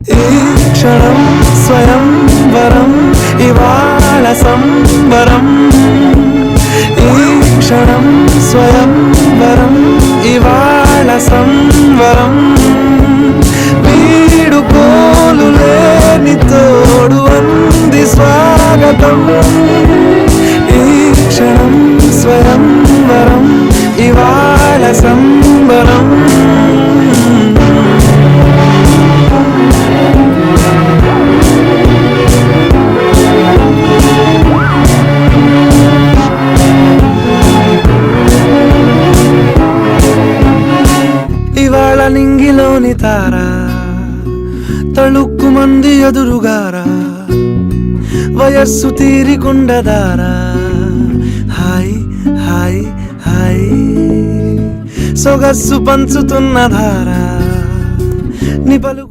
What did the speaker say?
ఈ క్షణం స్వయంవరం ఇవాళ సంబరం ఈ క్షణం స్వయంవరం ఇవాళ సంబరం వీడుకోలు లేని తోడు అంది స్వాగతం ఈ క్షణం స్వయంవరం ఇవాళ సంబరం ఇవాళ నింగిలోని తారా తళుక్కు మంది ఎదురుగారా వయస్సు తీరికుండదారా హాయ్ హాయ్ హాయ్ సొగస్సు పంచుతున్న ధారా నిపలు